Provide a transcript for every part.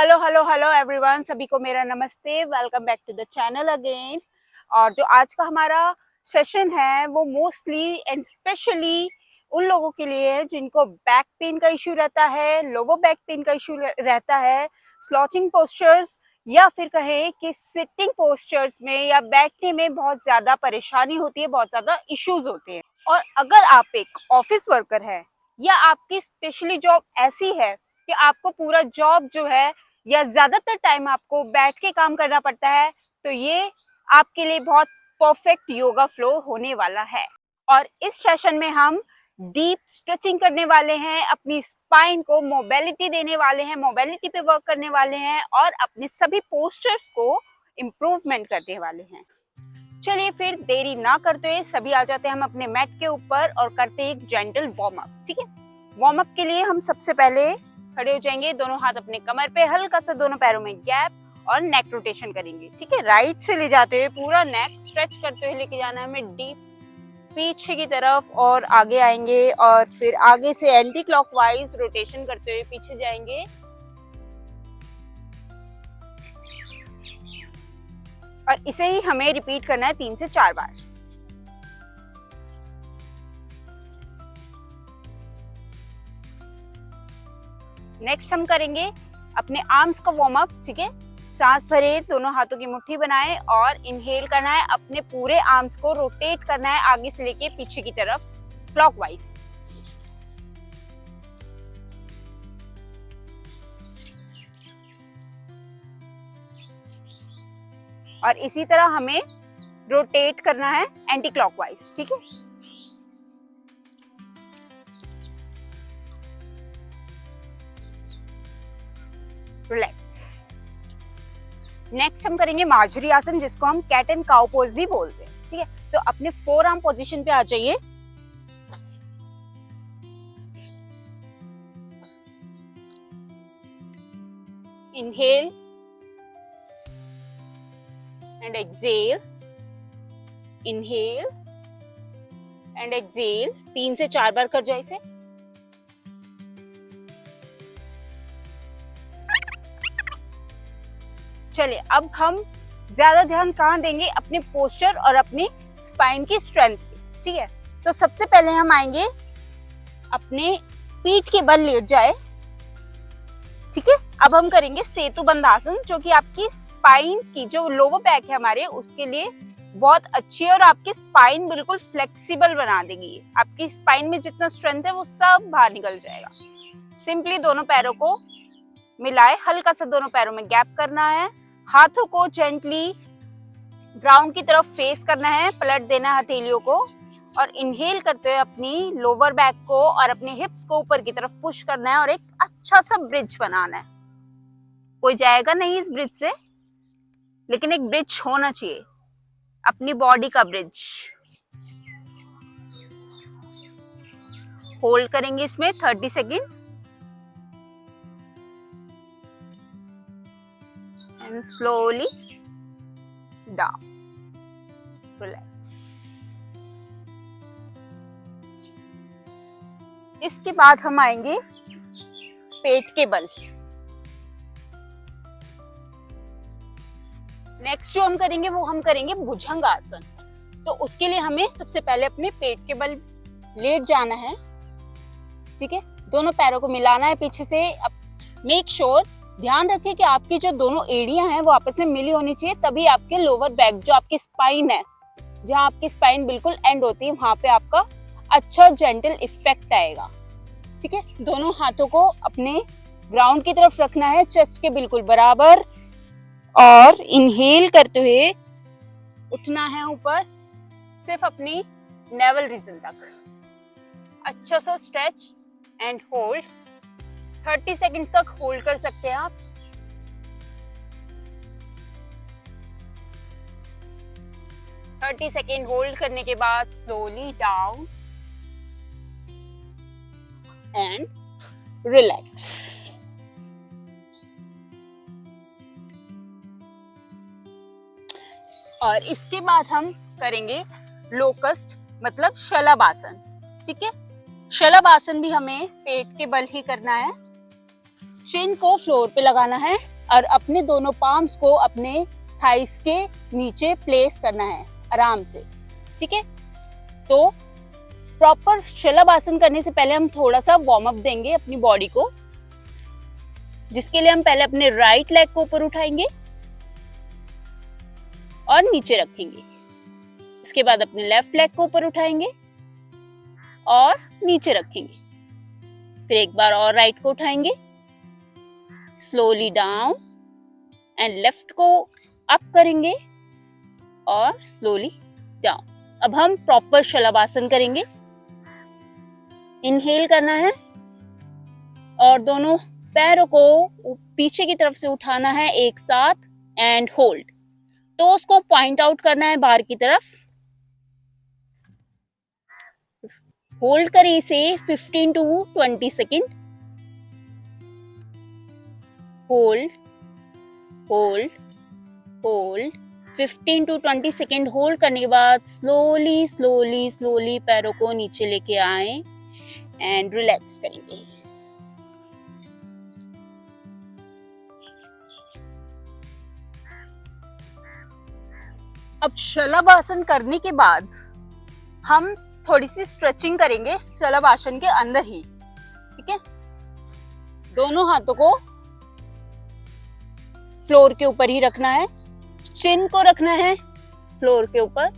Hello hello hello everyone, सभी को मेरा नमस्ते। Welcome back to the channel again. और जो आज का हमारा सेशन है वो मोस्टली एंड स्पेशली उन लोगों के लिए है जिनको बैक पेन का इशू रहता है, लोअर बैक पेन का इशू रहता है, स्लॉचिंग पोस्चर्स या फिर कहें कि सिटिंग पोस्चर्स में या बैठने में बहुत ज्यादा परेशानी होती है, बहुत ज्यादा इश्यूज होते हैं। और अगर आप एक ऑफिस वर्कर है या आपकी स्पेशली जॉब ऐसी है कि आपको पूरा जॉब जो है या ज्यादातर टाइम आपको बैठ के काम करना पड़ता है, तो ये आपके लिए बहुत परफेक्ट योगा फ्लो होने वाला है। और इस सेशन में हम डीप स्ट्रेचिंग करने वाले हैं, अपनी स्पाइन को मोबिलिटी देने वाले हैं, मोबिलिटी पे वर्क करने वाले हैं और अपने सभी पोस्चर्स को इम्प्रूवमेंट करने वाले हैं। चलिए फिर देरी ना करते हुए सभी आ जाते हैं हम अपने मैट के ऊपर और करते हैं एक जेंटल वार्म अप। ठीक है, वार्म अप के लिए हम सबसे पहले खड़े हो जाएंगे, दोनों हाथ अपने कमर पे, हल्का सा दोनों पैरों में गैप और नेक रोटेशन करेंगे। ठीक है, राइट से ले जाते हुए पूरा नेक स्ट्रेच करते हुए लेके जाना है हमें डीप पीछे की तरफ और आगे आएंगे और फिर आगे से एंटी क्लॉकवाइज रोटेशन करते हुए पीछे जाएंगे और इसे ही हमें रिपीट करना है 3 से 4 बार। नेक्स्ट हम करेंगे अपने आर्म्स का वार्म अप। ठीक है, सांस भरे, दोनों हाथों की मुट्ठी बनाएं और इनहेल करना है, अपने पूरे आर्म्स को रोटेट करना है आगे से लेके पीछे की तरफ क्लॉकवाइज। और इसी तरह हमें रोटेट करना है एंटी क्लॉकवाइज। ठीक है, रिलैक्स। नेक्स्ट हम करेंगे मार्जरी आसन, जिसको हम कैट एंड काउ पोज भी बोलते हैं। ठीक है, तो अपने फोर आर्म पोजीशन पे आ जाइए। Inhale and exhale, inhale and exhale, 3 से 4 बार कर जाए इसे। चलिए, अब हम ज्यादा ध्यान कहाँ देंगे? अपने पोस्चर और अपनी स्पाइन की स्ट्रेंथ पे। ठीक है, तो सबसे पहले हम आएंगे अपने पीठ के बल लेट जाए। ठीक है, अब हम करेंगे सेतु बंद आसन, जो कि आपकी स्पाइन की जो लोअर बैक है हमारे उसके लिए बहुत अच्छी है और आपकी स्पाइन बिल्कुल फ्लेक्सिबल बना देगी। आपकी स्पाइन में जितना स्ट्रेंथ है वो सब बाहर निकल जाएगा। सिंपली दोनों पैरों को मिलाए, हल्का सा दोनों पैरों में गैप करना है, हाथों को जेंटली ग्राउंड की तरफ फेस करना है, पलट देना है हथेलियों को और इनहेल करते हुए अपनी लोअर बैक को और अपने हिप्स को ऊपर की तरफ पुश करना है और एक अच्छा सा ब्रिज बनाना है। कोई जाएगा नहीं इस ब्रिज से, लेकिन एक ब्रिज होना चाहिए, अपनी बॉडी का ब्रिज। होल्ड करेंगे इसमें 30 second and slowly down, relax। इसके बाद हम आएंगे पेट के बल। नेक्स्ट जो हम करेंगे वो हम करेंगे भुजंग आसन। तो उसके लिए हमें सबसे पहले अपने पेट के बल लेट जाना है। ठीक है, दोनों पैरों को मिलाना है पीछे से। मेक श्योर, ध्यान रखें कि आपकी जो दोनों एड़ियां हैं वो आपस में मिली होनी चाहिए, तभी आपके लोअर बैक, जो आपकी स्पाइन है, जहां आपकी स्पाइन बिल्कुल एंड होती है, वहां पे आपका अच्छा जेंटल इफेक्ट आएगा। ठीक है, दोनों हाथों को अपने ग्राउंड की तरफ रखना है, चेस्ट के बिल्कुल बराबर, और इनहेल करते हुए उठना है ऊपर, सिर्फ अपनी नेवल रीजन तक। अच्छा सा स्ट्रेच एंड होल्ड, 30 सेकंड तक होल्ड कर सकते हैं आप। थर्टी सेकेंड होल्ड करने के बाद स्लोली डाउन एंड रिलैक्स। और इसके बाद हम करेंगे लोकस्ट, मतलब शलभ आसन। ठीक है, शलभ आसन भी हमें पेट के बल ही करना है। चिन को फ्लोर पे लगाना है और अपने दोनों पाम्स को अपने थाइस के नीचे प्लेस करना है आराम से, ठीक है। तो प्रॉपर शलभासन करने से पहले हम थोड़ा सा वार्म अप देंगे अपनी बॉडी को, जिसके लिए हम पहले अपने राइट लेग को ऊपर उठाएंगे और नीचे रखेंगे। उसके बाद अपने लेफ्ट लेग को ऊपर उठाएंगे और नीचे रखेंगे। फिर एक बार और राइट को उठाएंगे, स्लोली डाउन एंड लेफ्ट को अप करेंगे और स्लोली डाउन। अब हम प्रॉपर शलभासन करेंगे। इनहेल करना है और दोनों पैरों को पीछे की तरफ से उठाना है एक साथ एंड होल्ड। टोस को पॉइंट आउट करना है बाहर की तरफ। होल्ड करें इसे 15 to 20 second. Hold hold hold 15 to 20 second hold करने के बाद स्लोली स्लोली स्लोली पैरों को नीचे लेके आए एंड रिलैक्स करेंगे। अब शलभासन करने के बाद हम थोड़ी सी स्ट्रेचिंग करेंगे शलभासन के अंदर ही, ठीक है। दोनों हाथों को फ्लोर के ऊपर ही रखना है, चिन को रखना है फ्लोर के ऊपर,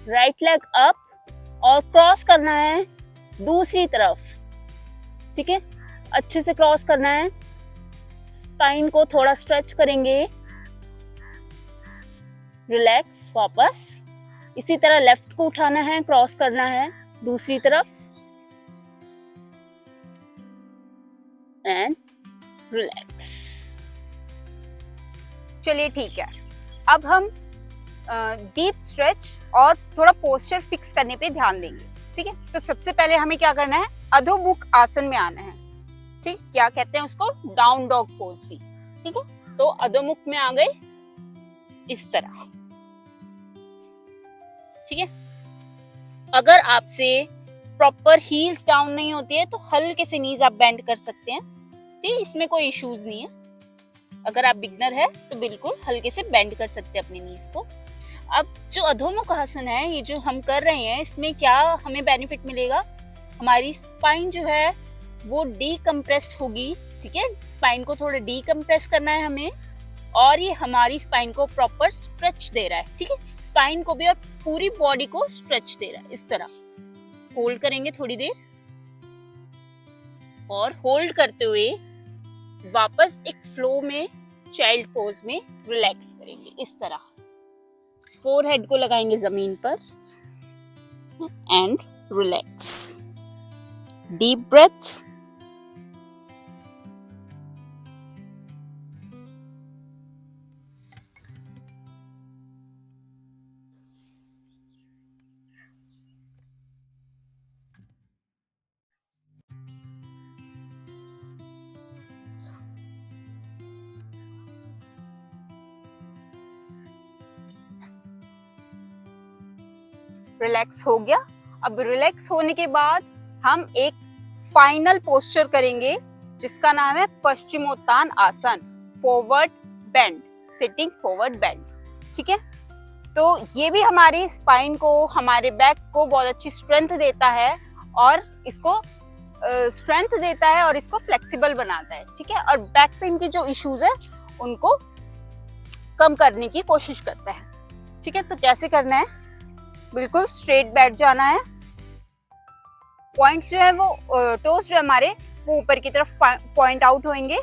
राइट लेग अप और क्रॉस करना है दूसरी तरफ, ठीक है। अच्छे से क्रॉस करना है। स्पाइन को थोड़ा स्ट्रेच करेंगे, रिलैक्स वापस। इसी तरह लेफ्ट को उठाना है, क्रॉस करना है दूसरी तरफ एंड रिलैक्स। चलिए ठीक है, अब हम डीप स्ट्रेच और थोड़ा पोस्चर फिक्स करने पे ध्यान देंगे, ठीक है। तो सबसे पहले हमें क्या करना है, अधोमुख आसन में आना है, ठीक। क्या कहते हैं उसको, डाउन डॉग पोज भी, ठीक है। तो अधोमुख में आ गए इस तरह, ठीक है। अगर आपसे प्रॉपर हील्स डाउन नहीं होती है तो हल्के से नीज आप बेंड कर सकते हैं, ठीक। इसमें कोई इश्यूज नहीं है। अगर आप बिगनर है तो बिल्कुल हल्के से बेंड कर सकते हैं अपनी नीज को। अब जो अधोमुख आसन है, ये जो हम कर रहे हैं, इसमें क्या हमें बेनिफिट मिलेगा, हमारी स्पाइन जो है वो डीकम्प्रेस होगी, ठीक है। स्पाइन को थोड़ा डीकम्प्रेस करना है हमें, और ये हमारी स्पाइन को प्रॉपर स्ट्रेच दे रहा है, ठीक है। स्पाइन को भी और पूरी बॉडी को स्ट्रेच दे रहा है। इस तरह होल्ड करेंगे थोड़ी देर और होल्ड करते हुए वापस एक फ्लो में चाइल्ड पोज में रिलैक्स करेंगे। इस तरह फोरहेड को लगाएंगे जमीन पर and relax. Deep breath, relax हो गया। अब रिलैक्स होने के बाद हम एक फाइनल पोस्चर करेंगे जिसका नाम है पश्चिमोत्तान आसन, forward bend, sitting forward bend, ठीक है। तो ये भी हमारी स्पाइन को, हमारे बैक को बहुत अच्छी स्ट्रेंथ देता है और इसको फ्लेक्सिबल बनाता है, ठीक है। और बैक पेन की जो इश्यूज है उनको कम करने की कोशिश करता है, ठीक है। तो कैसे करना है, बिल्कुल स्ट्रेट बैठ जाना है। पॉइंट्स जो है वो टोस जो हमारे वो ऊपर की तरफ पॉइंट आउट होंगे।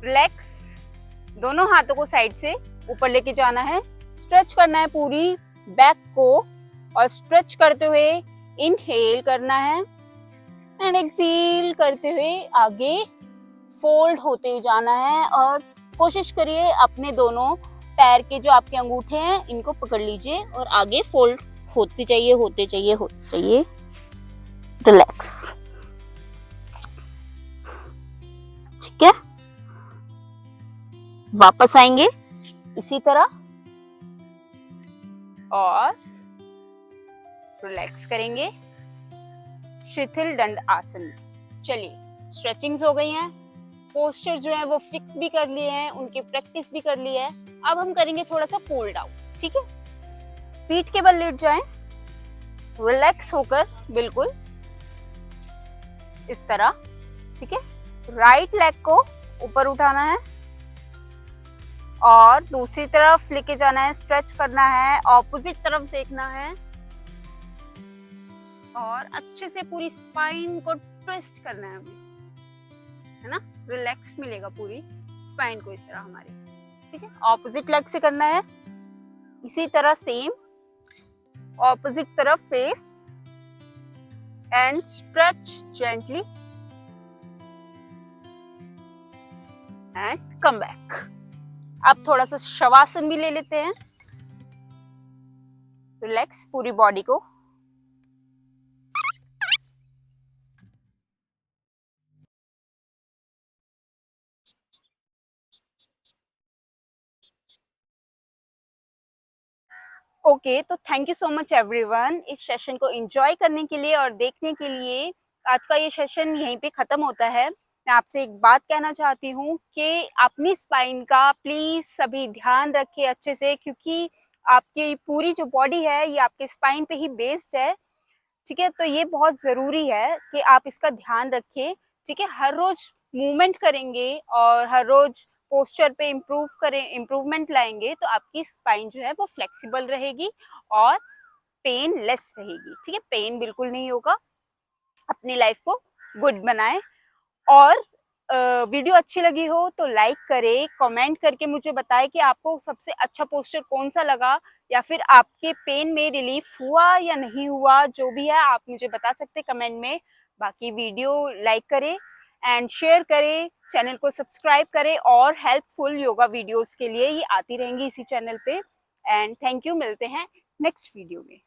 रिलैक्स, दोनों हाथों को साइड से ऊपर लेके जाना है। स्ट्रेच करना है पूरी बैक को और स्ट्रेच करते हुए इनहेल करना है एंड एक्सहेल करते हुए आगे फोल्ड होते हुए जाना है। और कोशिश करिए अपने दोनों पैर के जो आपके अंगूठे हैं इनको पकड़ लीजिए और आगे फोल्ड होते चाहिए, होते चाहिए, होते चाहिए। रिलैक्स, ठीक है। वापस आएंगे इसी तरह और रिलैक्स करेंगे शिथिल दंड आसन। चलिए स्ट्रेचिंग्स हो गई हैं, पोस्चर जो है वो फिक्स भी कर लिए हैं, उनकी प्रैक्टिस भी कर ली है। अब हम करेंगे थोड़ा सा कूल डाउन। ठीक है, पीठ के बल लेट जाएं, रिलैक्स होकर बिल्कुल इस तरह। ठीक है, राइट लेग को ऊपर उठाना है और दूसरी तरफ लेके जाना है, स्ट्रेच करना है, ऑपोजिट तरफ देखना है और अच्छे से पूरी स्पाइन को ट्विस्ट करना है हमें, है ना। रिलैक्स मिलेगा पूरी स्पाइन को इस तरह हमारी। ठीक है, ऑपोजिट लेग से करना है इसी तरह, सेम ऑपोजिट तरफ face and stretch gently and come back. अब थोड़ा सा शवासन भी ले लेते हैं, रिलैक्स पूरी बॉडी को। ओके, तो thank you so much everyone इस सेशन को एंजॉय करने के लिए और देखने के लिए। आज का ये सेशन यहीं पे खत्म होता है। मैं आपसे एक बात कहना चाहती हूँ कि अपनी स्पाइन का प्लीज सभी ध्यान रखें अच्छे से, क्योंकि आपकी पूरी जो बॉडी है ये आपके स्पाइन पे ही बेस्ड है। ठीक है, तो ये बहुत जरूरी है कि आप इसका ध्यान रखें। ठीक है, हर रोज मूवमेंट करेंगे और हर रोज पोस्चर पे इम्प्रूवमेंट लाएंगे तो आपकी स्पाइन जो है वो फ्लेक्सिबल रहेगी और पेन लेस रहेगी। ठीक है, पेन बिल्कुल नहीं होगा। अपनी लाइफ को गुड बनाएं और वीडियो अच्छी लगी हो तो लाइक करें, कमेंट करके मुझे बताएं कि आपको सबसे अच्छा पोस्चर कौन सा लगा या फिर आपके पेन में रिलीफ हुआ या नहीं हुआ। जो भी है आप मुझे बता सकते कमेंट में। बाकी वीडियो लाइक करें एंड शेयर करें, चैनल को सब्सक्राइब करें और हेल्पफुल योगा वीडियोस के लिए ये आती रहेंगी इसी चैनल पे। एंड थैंक यू, मिलते हैं नेक्स्ट वीडियो में।